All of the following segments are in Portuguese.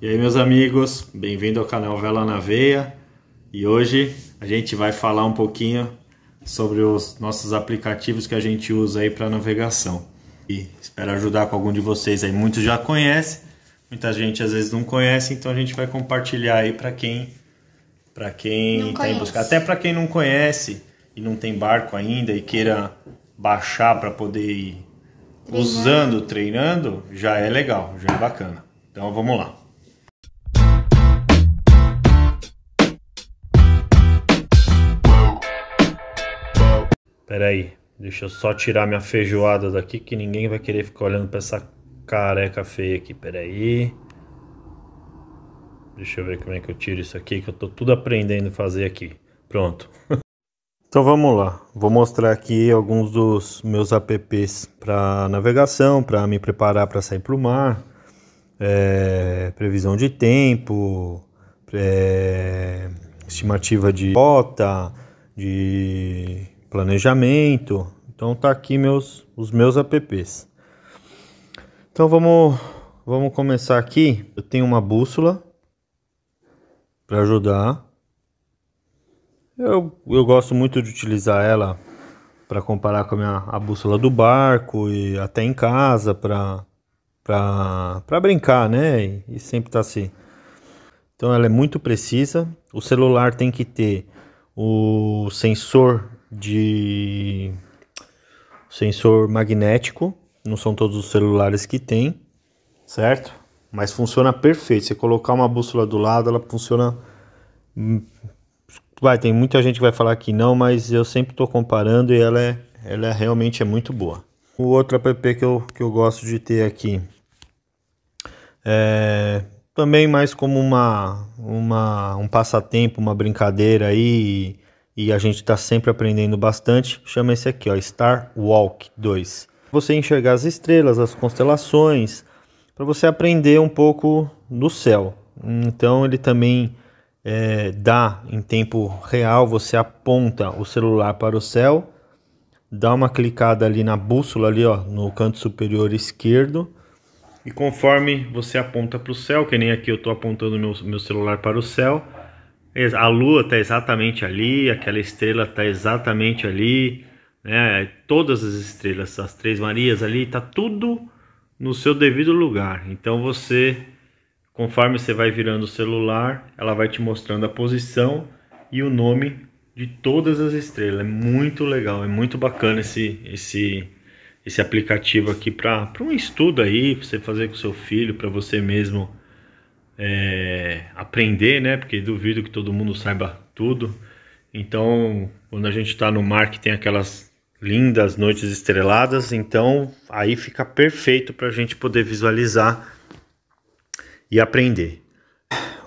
E aí, meus amigos, bem-vindo ao canal Vela na Veia. E hoje a gente vai falar um pouquinho sobre os nossos aplicativos que a gente usa aí para navegação. E espero ajudar com algum de vocês aí. Muitos já conhecem, muita gente às vezes não conhece, então a gente vai compartilhar aí para quem está em busca. Até para quem não conhece e não tem barco ainda e queira baixar para poder ir usando, treinando, já é legal, já é bacana. Então vamos lá. Pera aí, deixa eu só tirar minha feijoada daqui que ninguém vai querer ficar olhando pra essa careca feia aqui. Pera aí. Deixa eu ver como é que eu tiro isso aqui, que eu tô tudo aprendendo a fazer aqui. Pronto. Então vamos lá. Vou mostrar aqui alguns dos meus apps para navegação, para me preparar para sair pro mar. Previsão de tempo, estimativa de rota, de planejamento. Então tá aqui os meus apps. Então vamos começar aqui. Eu tenho uma bússola para ajudar. Eu gosto muito de utilizar ela para comparar com a bússola do barco e até em casa para brincar, né? E sempre tá assim. Então ela é muito precisa. O celular tem que ter o sensor magnético. Não são todos os celulares que tem, certo? Mas funciona perfeito. Se colocar uma bússola do lado, ela funciona. Tem muita gente que vai falar que não, mas eu sempre estou comparando e ela realmente é muito boa. O outro app que eu gosto de ter aqui também mais como um passatempo, uma brincadeira aí, e a gente está sempre aprendendo bastante. Chama esse aqui, ó, Star Walk 2. Você enxergar as estrelas, as constelações, para você aprender um pouco do céu. Então ele também dá em tempo real, você aponta o celular para o céu, dá uma clicada ali na bússola, ali, ó, no canto superior esquerdo, e conforme você aponta para o céu, que nem aqui eu estou apontando meu celular para o céu, a lua está exatamente ali, aquela estrela está exatamente ali, né? Todas as estrelas, as Três Marias ali, está tudo no seu devido lugar. Então conforme você vai virando o celular, ela vai te mostrando a posição e o nome de todas as estrelas. É muito legal, é muito bacana esse aplicativo aqui para um estudo aí, pra você fazer com seu filho, para você mesmo aprender, né? Porque duvido que todo mundo saiba tudo. Então, quando a gente está no mar que tem aquelas lindas noites estreladas, então aí fica perfeito para a gente poder visualizar e aprender.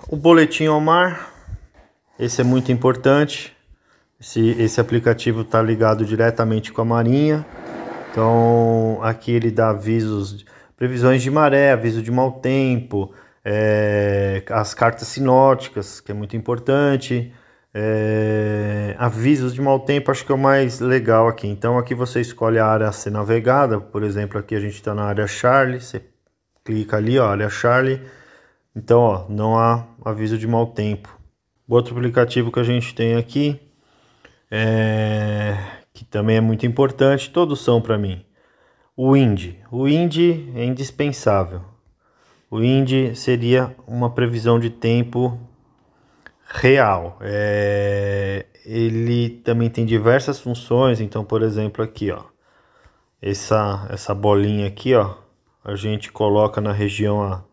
O boletim ao mar, esse é muito importante. Esse aplicativo está ligado diretamente com a Marinha. Então aqui ele dá avisos, previsões de maré, aviso de mau tempo, as cartas sinóticas, que é muito importante, avisos de mau tempo, acho que é o mais legal aqui. Então aqui você escolhe a área a ser navegada, por exemplo, aqui a gente está na área Charlie, você clica ali, ó, área Charlie. Então, ó, não há aviso de mau tempo. O outro aplicativo que a gente tem aqui, que também é muito importante, todos são para mim. O Wind. O Wind é indispensável. O Wind seria uma previsão de tempo real. Ele também tem diversas funções. Então, por exemplo, aqui, ó, essa bolinha aqui, ó, a gente coloca na região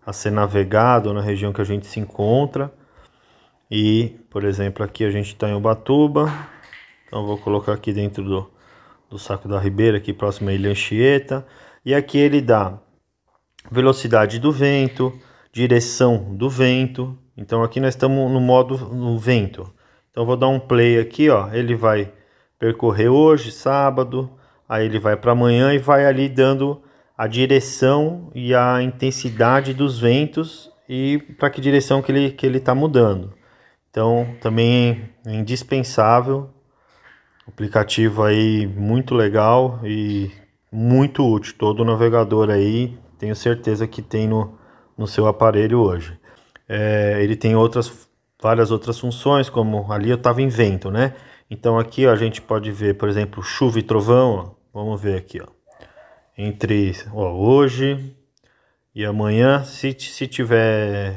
a ser navegado, na região que a gente se encontra. E, por exemplo, aqui a gente está em Ubatuba. Então vou colocar aqui dentro do Saco da Ribeira, aqui próximo à Ilha Anchieta. E aqui ele dá velocidade do vento, direção do vento. Então aqui nós estamos no modo no vento. Então vou dar um play aqui, ó. Ele vai percorrer hoje, sábado. Aí ele vai para amanhã e vai ali dando a direção e a intensidade dos ventos e para que direção que ele está mudando. Então também é indispensável, aplicativo aí muito legal e muito útil. Todo navegador aí tenho certeza que tem no no seu aparelho hoje. Ele tem várias outras funções, como ali eu estava em vento, né? Então aqui ó, a gente pode ver, por exemplo, chuva e trovão. Ó. Vamos ver aqui, ó. Entre hoje e amanhã, se tiver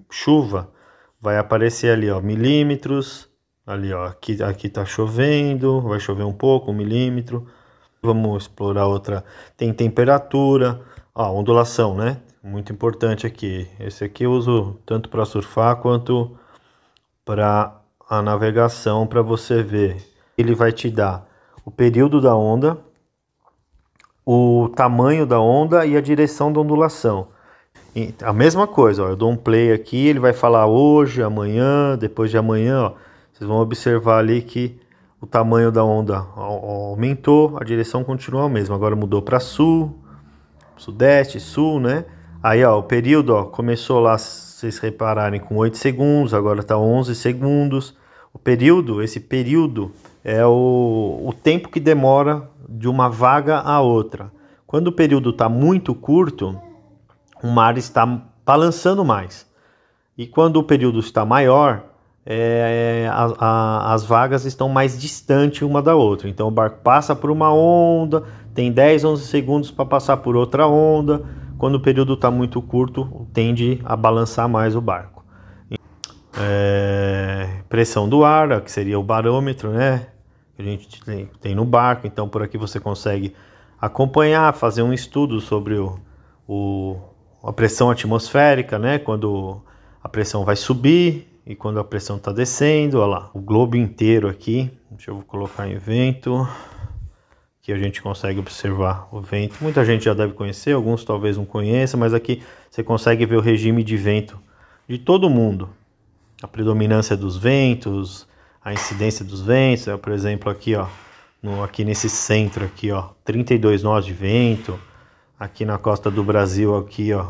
chuva, vai aparecer ali, ó, milímetros. Ali, ó, aqui tá chovendo, vai chover um pouco, 1 milímetro. Vamos explorar outra. Tem temperatura, ó, ondulação, né? Muito importante aqui. Esse aqui eu uso tanto para surfar quanto para a navegação, para você ver. Ele vai te dar o período da onda, o tamanho da onda e a direção da ondulação. E a mesma coisa, ó, eu dou um play aqui, ele vai falar hoje, amanhã, depois de amanhã, ó, vocês vão observar ali que o tamanho da onda aumentou, a direção continua a mesma, agora mudou para sul, sudeste, sul, né? Aí ó, o período ó, começou lá, se vocês repararem, com 8 segundos, agora está 11 segundos. O período, esse período é o tempo que demora de uma vaga a outra. Quando o período está muito curto, o mar está balançando mais. E quando o período está maior, as vagas estão mais distantes uma da outra. Então o barco passa por uma onda, tem 10, 11 segundos para passar por outra onda. Quando o período está muito curto, tende a balançar mais o barco. Pressão do ar, que seria o barômetro, né? Que a gente tem no barco. Então por aqui você consegue acompanhar, fazer um estudo sobre a pressão atmosférica, né? Quando a pressão vai subir e quando a pressão está descendo, olha lá, o globo inteiro aqui. Deixa eu colocar em vento, que a gente consegue observar o vento. Muita gente já deve conhecer, alguns talvez não conheçam, mas aqui você consegue ver o regime de vento de todo mundo. A predominância dos ventos, a incidência dos ventos, por exemplo, aqui, ó, aqui nesse centro aqui, ó, 32 nós de vento. Aqui na costa do Brasil, aqui, ó,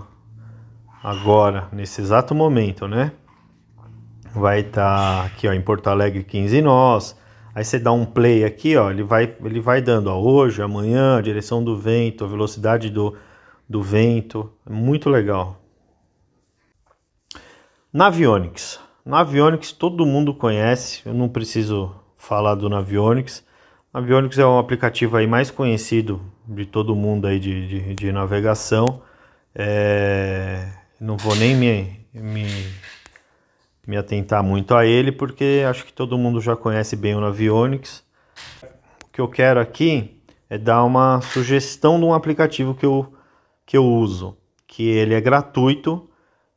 agora, nesse exato momento, né? Vai estar aqui, ó, em Porto Alegre, 15 nós. Aí você dá um play aqui, ó, ele vai dando, ó, hoje, amanhã, a direção do vento, a velocidade do vento. É muito legal. Navionics. Navionics todo mundo conhece, eu não preciso falar do Navionics. Navionics é um aplicativo aí mais conhecido de todo mundo aí de navegação. Não vou nem me atentar muito a ele, porque acho que todo mundo já conhece bem o Navionics. O que eu quero aqui é dar uma sugestão de um aplicativo que eu uso, que ele é gratuito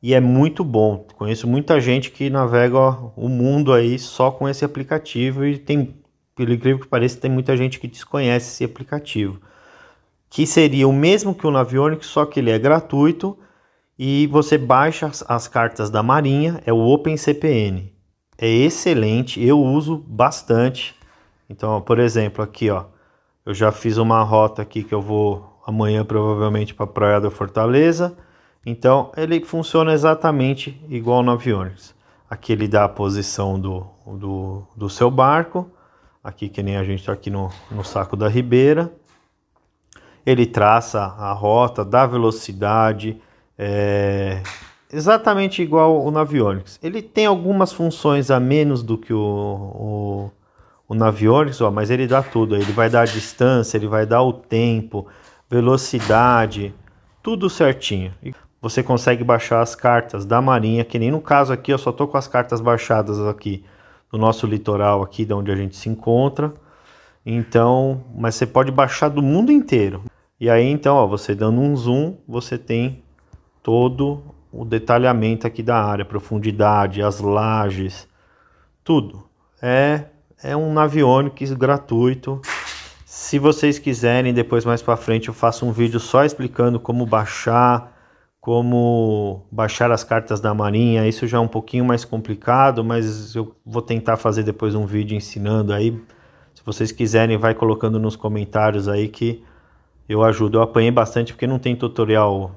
e é muito bom. Conheço muita gente que navega o mundo aí só com esse aplicativo e pelo incrível que pareça, tem muita gente que desconhece esse aplicativo. Que seria o mesmo que o Navionics, só que ele é gratuito e você baixa as cartas da Marinha, é o OpenCPN. É excelente, eu uso bastante. Então, por exemplo, aqui, ó, eu já fiz uma rota aqui que eu vou amanhã provavelmente para a Praia da Fortaleza. Então, ele funciona exatamente igual ao Navionics. Aqui ele dá a posição do seu barco. Aqui que nem a gente está aqui no Saco da Ribeira. Ele traça a rota, dá velocidade, exatamente igual o Navionics. Ele tem algumas funções a menos do que o Navionics, ó, mas ele dá tudo. Ele vai dar a distância, ele vai dar o tempo, velocidade, tudo certinho. E você consegue baixar as cartas da Marinha, que nem no caso aqui eu só estou com as cartas baixadas aqui no nosso litoral aqui de onde a gente se encontra. Então, mas você pode baixar do mundo inteiro. E aí então, ó, você dando um zoom, você tem todo o detalhamento aqui da área, profundidade, as lajes, tudo. É um Navionics gratuito. Se vocês quiserem, depois mais para frente eu faço um vídeo só explicando como baixar as cartas da Marinha. Isso já é um pouquinho mais complicado, mas eu vou tentar fazer depois um vídeo ensinando aí. Se vocês quiserem, vai colocando nos comentários aí que eu ajudo. Eu apanhei bastante porque não tem tutorial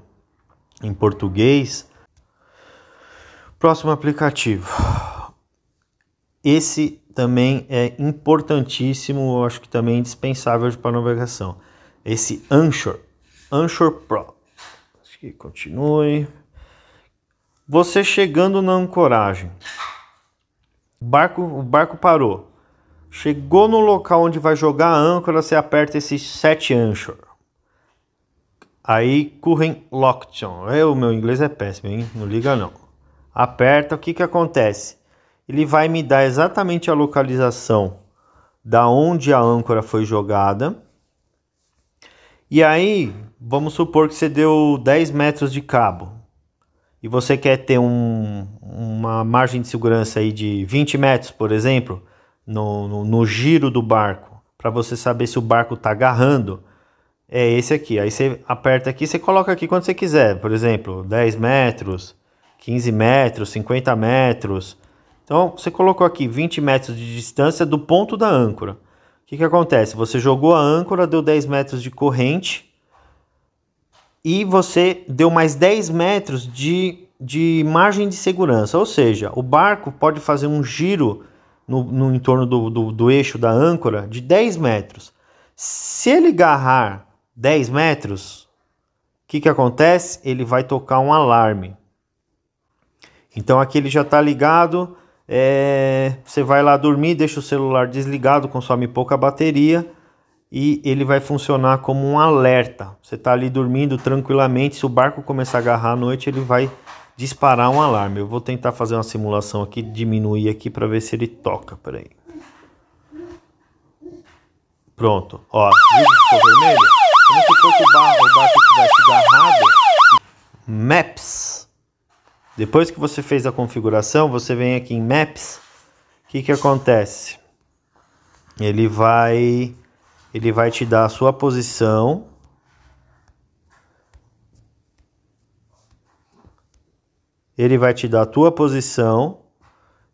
em português. Próximo aplicativo. Esse também é importantíssimo, eu acho que também é indispensável para navegação. Esse Anchor Pro. Acho que continue. Você chegando na ancoragem, o barco parou. Chegou no local onde vai jogar a âncora, você aperta esse set anchor. Aí, Current Lockdown. O meu inglês é péssimo, hein? Não liga não. Aperta, o que acontece? Ele vai me dar exatamente a localização da onde a âncora foi jogada. E aí, vamos supor que você deu 10 metros de cabo. E você quer ter uma margem de segurança aí de 20 metros, por exemplo, no giro do barco, para você saber se o barco está agarrando. É esse aqui. Aí você aperta aqui, você coloca aqui quando você quiser. Por exemplo, 10 metros, 15 metros, 50 metros. Então, você colocou aqui 20 metros de distância do ponto da âncora. O que acontece? Você jogou a âncora, deu 10 metros de corrente e você deu mais 10 metros de margem de segurança. Ou seja, o barco pode fazer um giro no entorno do eixo da âncora de 10 metros. Se ele agarrar 10 metros, o que acontece? Ele vai tocar um alarme. Então aqui ele já está ligado, você vai lá dormir, deixa o celular desligado, consome pouca bateria e ele vai funcionar como um alerta. Você está ali dormindo tranquilamente, se o barco começar a agarrar à noite, ele vai disparar um alarme. Eu vou tentar fazer uma simulação aqui, diminuir aqui para ver se ele toca. Peraí. Pronto, ó, viu que ficou vermelho? Vamos supor que o barco estivesse agarrado. Maps. Depois que você fez a configuração, você vem aqui em Maps. O que acontece? Ele vai te dar a sua posição. Ele vai te dar a tua posição.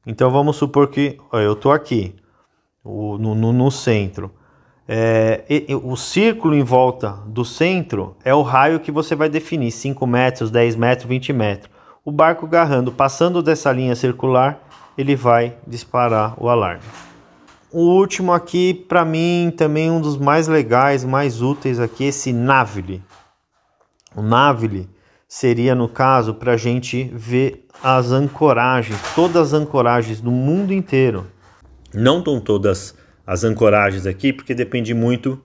Então vamos supor que eu estou aqui no centro. O círculo em volta do centro é o raio que você vai definir, 5 metros, 10 metros, 20 metros. O barco agarrando, passando dessa linha circular, ele vai disparar o alarme. O último aqui, para mim, também um dos mais legais, mais úteis aqui, esse Navili. O Navili seria, no caso, para a gente ver as ancoragens, todas as ancoragens do mundo inteiro. Não estão todas as ancoragens aqui, porque depende muito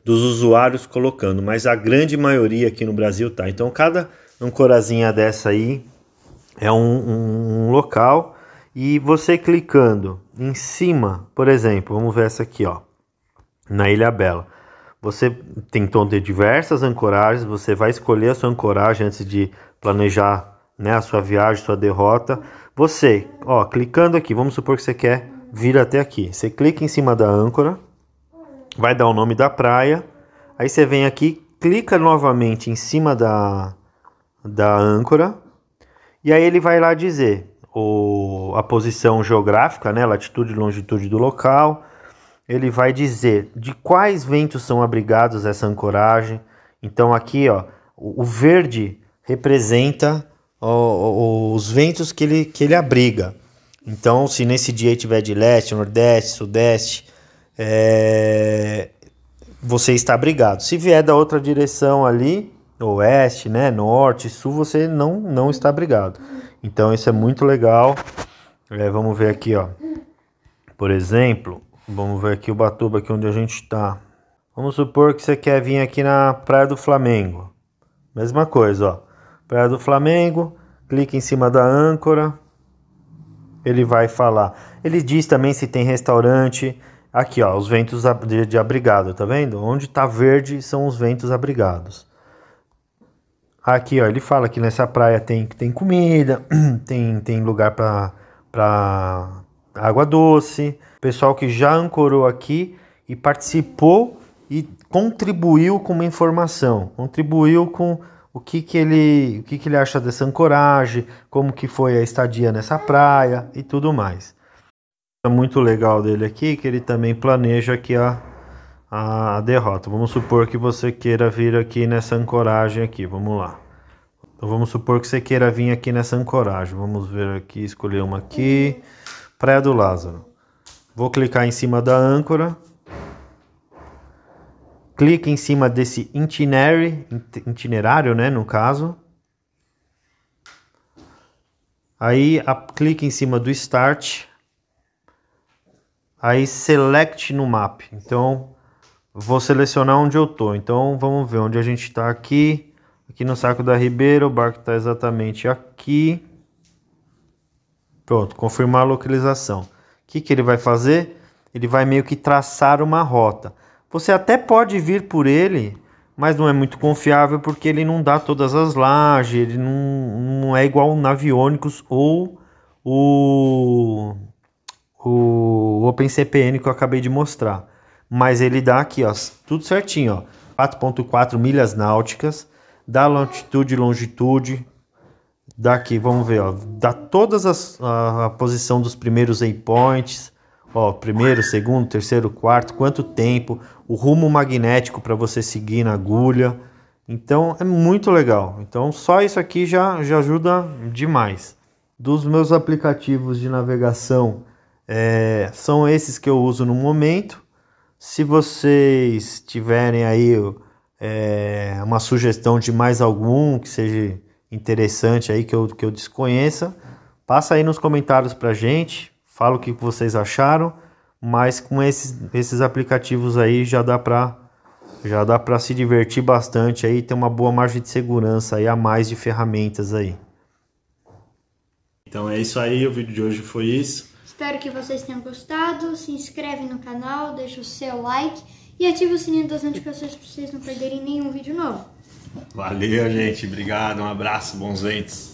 dos usuários colocando, mas a grande maioria aqui no Brasil tá. Então cada ancorazinha dessa aí é um local, e você clicando em cima, por exemplo, vamos ver essa aqui, ó, na Ilhabela. Você tem então ter diversas ancoragens, você vai escolher a sua ancoragem antes de planejar, né, a sua viagem, sua derrota. Você, ó, clicando aqui, vamos supor que você quer vir até aqui. Você clica em cima da âncora, vai dar o nome da praia, aí você vem aqui, clica novamente em cima da âncora, e aí ele vai lá dizer a posição geográfica, né, latitude e longitude do local. Ele vai dizer de quais ventos são abrigados essa ancoragem. Então aqui, ó, o verde representa os ventos que ele abriga. Então, se nesse dia tiver de leste, nordeste, sudeste, você está abrigado. Se vier da outra direção ali, oeste, né, norte, sul, você não está abrigado. Então isso é muito legal. Vamos ver aqui, ó. Por exemplo, vamos ver aqui Ubatuba, aqui onde a gente está. Vamos supor que você quer vir aqui na Praia do Flamengo. Mesma coisa, ó. Praia do Flamengo, clica em cima da âncora. Ele vai falar. Ele diz também se tem restaurante. Aqui, ó, os ventos de abrigado, tá vendo? Onde tá verde são os ventos abrigados. Aqui, ó, ele fala que nessa praia tem comida, tem lugar para água doce. Pessoal que já ancorou aqui e participou e contribuiu com uma informação, contribuiu com o que ele acha dessa ancoragem, como que foi a estadia nessa praia e tudo mais. É muito legal dele aqui que ele também planeja aqui a derrota. Vamos supor que você queira vir aqui nessa ancoragem aqui, vamos lá. Então vamos supor que você queira vir aqui nessa ancoragem. Vamos ver aqui, escolher uma aqui. Praia do Lázaro. Vou clicar em cima da âncora. Clica em cima desse itinerário, né, no caso. Aí clica em cima do Start. Aí Select no Map. Então, vou selecionar onde eu tô. Então, vamos ver onde a gente está aqui. Aqui no Saco da Ribeira, o barco está exatamente aqui. Pronto, confirmar a localização. O que ele vai fazer? Ele vai meio que traçar uma rota. Você até pode vir por ele, mas não é muito confiável porque ele não dá todas as lajes, ele não é igual o Navionics ou o OpenCPN que eu acabei de mostrar. Mas ele dá aqui, ó, tudo certinho, ó, 4.4 milhas náuticas, dá latitude e longitude. Daqui, vamos ver, ó, dá todas a posição dos primeiros waypoints, ó, primeiro, segundo, terceiro, quarto, quanto tempo, o rumo magnético para você seguir na agulha. Então é muito legal. Então só isso aqui já ajuda demais. Dos meus aplicativos de navegação, são esses que eu uso no momento. Se vocês tiverem aí uma sugestão de mais algum que seja interessante aí que eu desconheça, passa aí nos comentários pra gente, fala o que vocês acharam, mas com esses aplicativos aí já dá pra se divertir bastante aí, ter uma boa margem de segurança aí a mais de ferramentas aí. Então é isso aí, o vídeo de hoje foi isso. Espero que vocês tenham gostado, se inscreve no canal, deixa o seu like e ativa o sininho das notificações para vocês não perderem nenhum vídeo novo. Valeu, gente. Obrigado. Um abraço. Bons ventos.